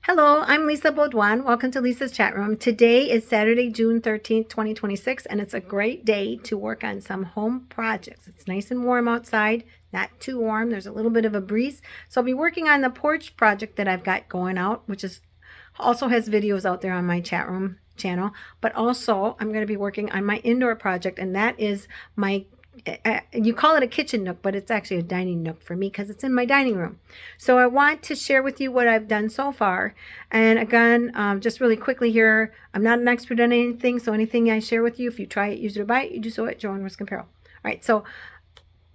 Hello, I'm Lisa Baudouin. Welcome to Lisa's Chat Room. Today is Saturday, June 13th, 2026, and it's a great day to work on some home projects. It's nice and warm outside, not too warm. There's a little bit of a breeze. So I'll be working on the porch project that I've got going out, which is also has videos out there on my chat room channel. But also, I'm going to be working on my indoor project, and that is my you call it a kitchen nook, but it's actually a dining nook for me because it's in my dining room. So I want to share with you what I've done so far. And again, just really quickly here, I'm not an expert on anything, so anything I share with you, if you try it, use it or buy it, you do so at your own risk and peril. All right, so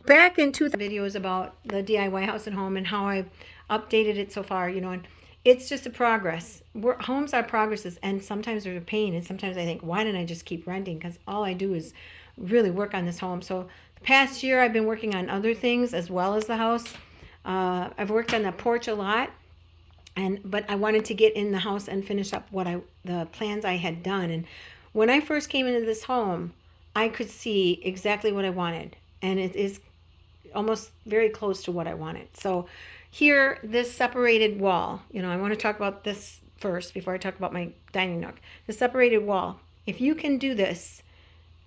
back into the videos about the DIY house and home and how I've updated it so far, and it's just a progress. Homes are progresses, and sometimes they're a pain, and sometimes I think, why didn't I just keep renting? Because all I do is really work on this home. So the past year I've been working on other things as well as the house. I've worked on the porch a lot, but I wanted to get in the house and finish up the plans I had done. And when I first came into this home, I could see exactly what I wanted, and it is almost very close to what I wanted. So here, this separated wall, I want to talk about this first before I talk about my dining nook. The separated wall, if you can do this,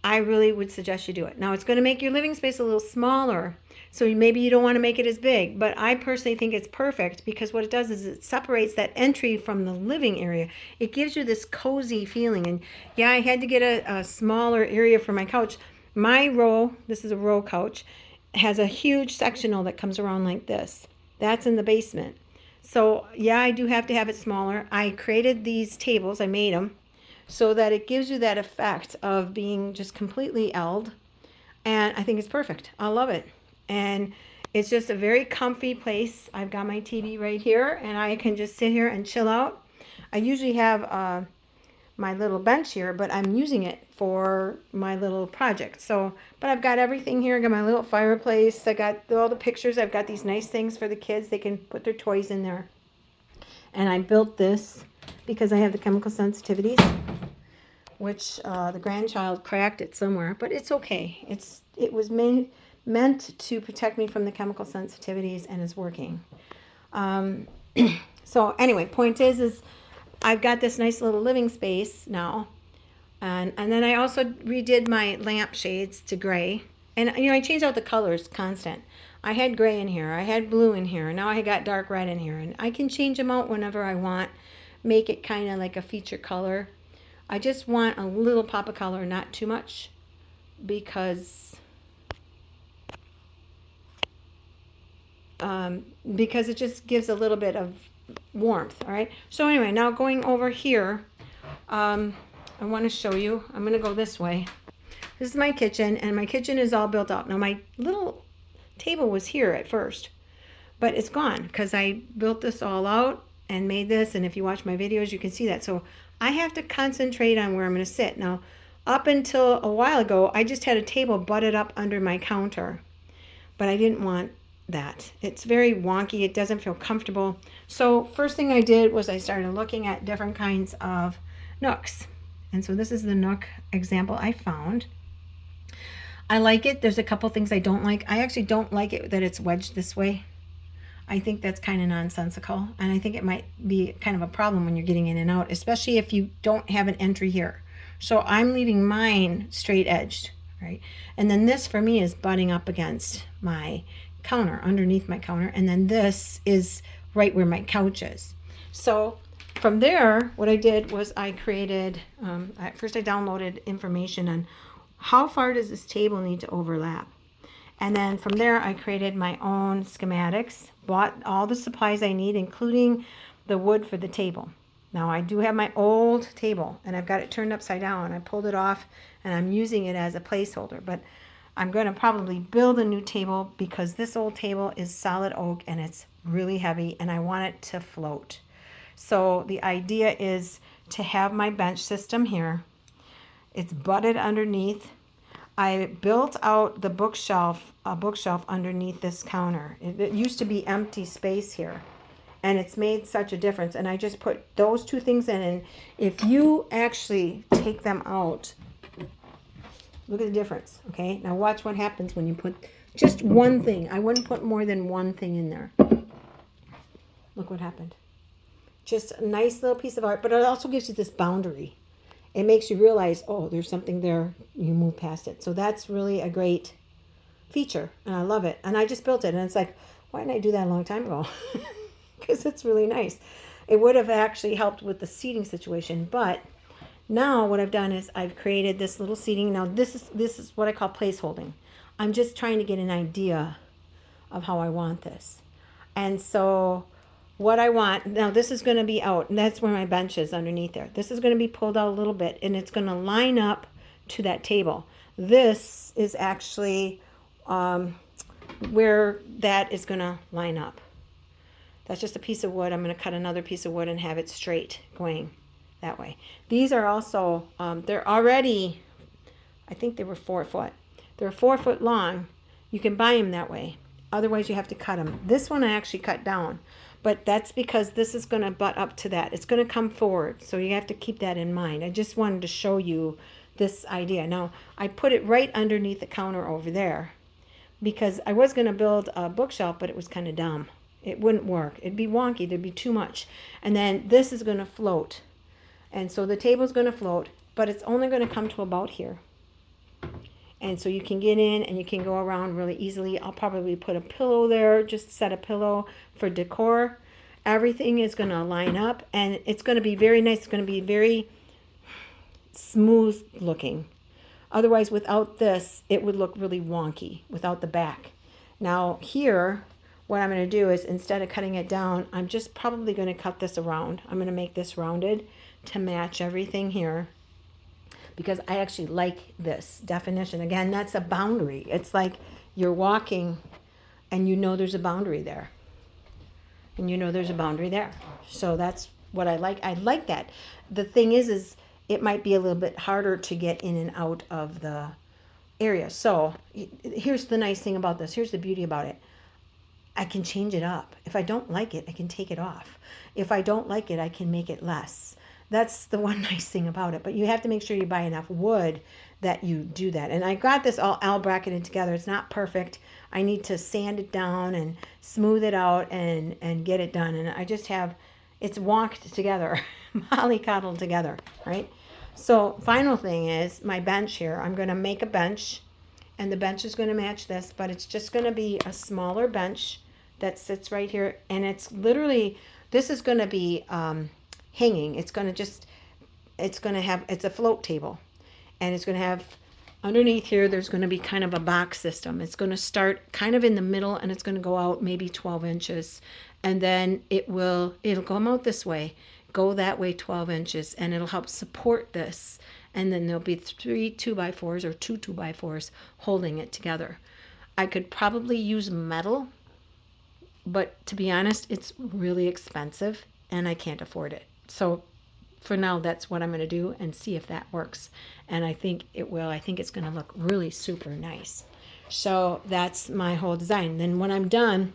I really would suggest you do it. Now, it's going to make your living space a little smaller, so maybe you don't want to make it as big, but I personally think it's perfect because what it does is it separates that entry from the living area. It gives you this cozy feeling, and yeah, I had to get a smaller area for my couch. My row, this is a row couch, has a huge sectional that comes around like this. That's in the basement. So yeah, I do have to have it smaller. I created these tables, I made them, so that it gives you that effect of being just completely L'd. And I think it's perfect. I love it. And it's just a very comfy place. I've got my TV right here, and I can just sit here and chill out. I usually have my little bench here, but I'm using it for my little project. But I've got everything here. I got my little fireplace. I got all the pictures. I've got these nice things for the kids. They can put their toys in there. And I built this because I have the chemical sensitivities, which the grandchild cracked it somewhere, but it's okay. It was meant to protect me from the chemical sensitivities, and it's working. So anyway, point is I've got this nice little living space now, and then I also redid my lamp shades to gray, and I changed out the colors constant. I had gray in here, I had blue in here, and now I got dark red in here, and I can change them out whenever I want, make it kind of like a feature color. I just want a little pop of color, not too much, because it just gives a little bit of warmth. All right, so anyway, now going over here, I want to show you. I'm going to go this way. This is my kitchen, and my kitchen is all built up. Now my little table was here at first, but it's gone because I built this all out and made this, and if you watch my videos you can see that. So I have to concentrate on where I'm going to sit. Now, up until a while ago, I just had a table butted up under my counter, but I didn't want that. It's very wonky. It doesn't feel comfortable. So first thing I did was I started looking at different kinds of nooks. And so this is the nook example I found. I like it. There's a couple things I don't like. I actually don't like it that it's wedged this way. I think that's kind of nonsensical, and I think it might be kind of a problem when you're getting in and out, especially if you don't have an entry here. So I'm leaving mine straight edged, right? And then this for me is butting up against my counter, underneath my counter, and then this is right where my couch is. So from there, what I did was I created, first I downloaded information on how far does this table need to overlap. And then from there, I created my own schematics, bought all the supplies I need, including the wood for the table. Now, I do have my old table, and I've got it turned upside down. I pulled it off, and I'm using it as a placeholder. But I'm going to probably build a new table because this old table is solid oak, and it's really heavy, and I want it to float. So the idea is to have my bench system here. It's butted underneath. I built out the bookshelf, a bookshelf underneath this counter. It used to be empty space here, and it's made such a difference. And I just put those two things in, and if you actually take them out, look at the difference, okay? Now watch what happens when you put just one thing. I wouldn't put more than one thing in there. Look what happened. Just a nice little piece of art, but it also gives you this boundary. It makes you realize, oh, there's something there. You move past it. So that's really a great feature, and I love it. And I just built it, and it's like, why didn't I do that a long time ago? Because it's really nice. It would have actually helped with the seating situation, but now what I've done is I've created this little seating. Now this is what I call placeholding. I'm just trying to get an idea of how I want this. And so what I want, now this is going to be out, and that's where my bench is underneath there. This is going to be pulled out a little bit, and it's going to line up to that table. This is actually where that is going to line up. That's just a piece of wood. I'm going to cut another piece of wood and have it straight going that way. These are also, they're already, I think they were 4 foot. They're 4 foot long. You can buy them that way. Otherwise, you have to cut them. This one I actually cut down, but that's because this is going to butt up to that. It's going to come forward, so you have to keep that in mind. I just wanted to show you this idea. Now, I put it right underneath the counter over there because I was going to build a bookshelf, but it was kind of dumb. It wouldn't work. It'd be wonky. There'd be too much. And then this is going to float. And so the table's going to float, but it's only going to come to about here. And so you can get in and you can go around really easily. I'll probably put a pillow there, just set a pillow for decor. Everything is going to line up, and it's going to be very nice. It's going to be very smooth looking. Otherwise, without this, it would look really wonky without the back. Now here, what I'm going to do is instead of cutting it down, I'm just probably going to cut this around. I'm going to make this rounded to match everything here because I actually like this definition. Again, that's a boundary. It's like you're walking and you know there's a boundary there. And you know there's a boundary there. So that's what I like. I like that. The thing is it might be a little bit harder to get in and out of the area. So here's the nice thing about this. Here's the beauty about it. I can change it up. If I don't like it, I can take it off. If I don't like it, I can make it less. That's the one nice thing about it. But you have to make sure you buy enough wood that you do that. And I got this all bracketed together. It's not perfect. I need to sand it down and smooth it out and get it done. And I just have, it's wonked together, mollycoddled together, right? So final thing is my bench here. I'm going to make a bench, and the bench is going to match this, but it's just going to be a smaller bench that sits right here. And it's literally, this is going to be hanging. It's going to have, it's a float table, and it's going to have underneath here, there's going to be kind of a box system. It's going to start kind of in the middle, and it's going to go out maybe 12 inches. And then it'll come out this way, go that way 12 inches, and it'll help support this. And then there'll be 3 2x4s or 2 2x4s holding it together. I could probably use metal, but to be honest, it's really expensive and I can't afford it. So for now, that's what I'm going to do and see if that works. And I think it will. I think it's going to look really super nice. So that's my whole design. Then when I'm done,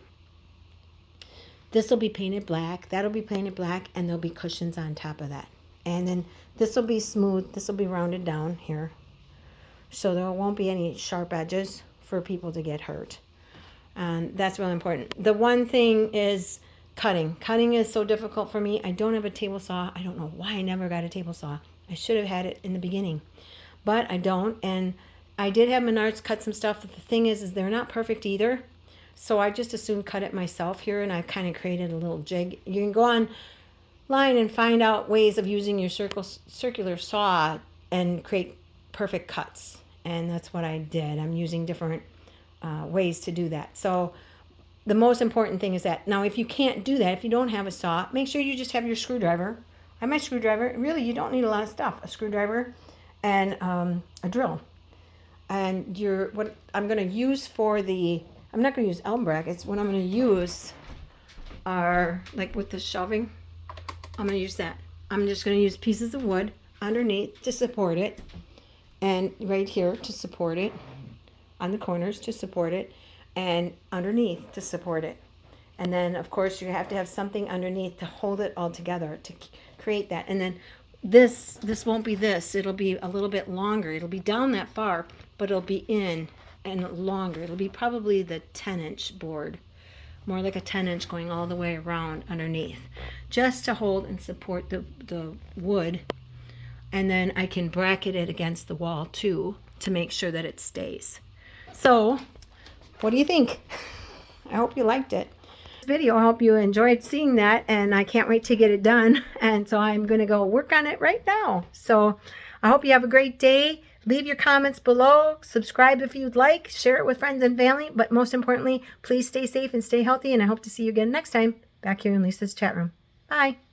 this will be painted black. That'll be painted black, and there'll be cushions on top of that. And then this will be smooth. This will be rounded down here. So there won't be any sharp edges for people to get hurt. And that's really important. The one thing is cutting. Cutting is so difficult for me. I don't have a table saw. I don't know why I never got a table saw. I should have had it in the beginning, but I don't. And I did have Menards cut some stuff, but the thing is they're not perfect either. So I just assumed cut it myself here, and I kind of created a little jig. You can go online and find out ways of using your circular saw and create perfect cuts. And that's what I did. I'm using different ways to do that. So the most important thing is that, now if you can't do that, if you don't have a saw, make sure you just have your screwdriver. I have my screwdriver. Really, you don't need a lot of stuff. A screwdriver and a drill. And what I'm going to use for the, I'm not going to use elm brackets. What I'm going to use are, like with the shelving, I'm going to use that. I'm just going to use pieces of wood underneath to support it, and right here to support it, on the corners to support it, and underneath to support it. And then of course you have to have something underneath to hold it all together to create that. And then this won't be this, it'll be a little bit longer. It'll be down that far, but it'll be in and longer. It'll be probably the 10-inch board more like a 10-inch going all the way around underneath, just to hold and support the wood. And then I can bracket it against the wall too to make sure that it stays. So what do you think? I hope you liked it. This video, I hope you enjoyed seeing that, and I can't wait to get it done. And so I'm going to go work on it right now. So I hope you have a great day. Leave your comments below. Subscribe if you'd like. Share it with friends and family. But most importantly, please stay safe and stay healthy. And I hope to see you again next time back here in Lisa's chat room. Bye.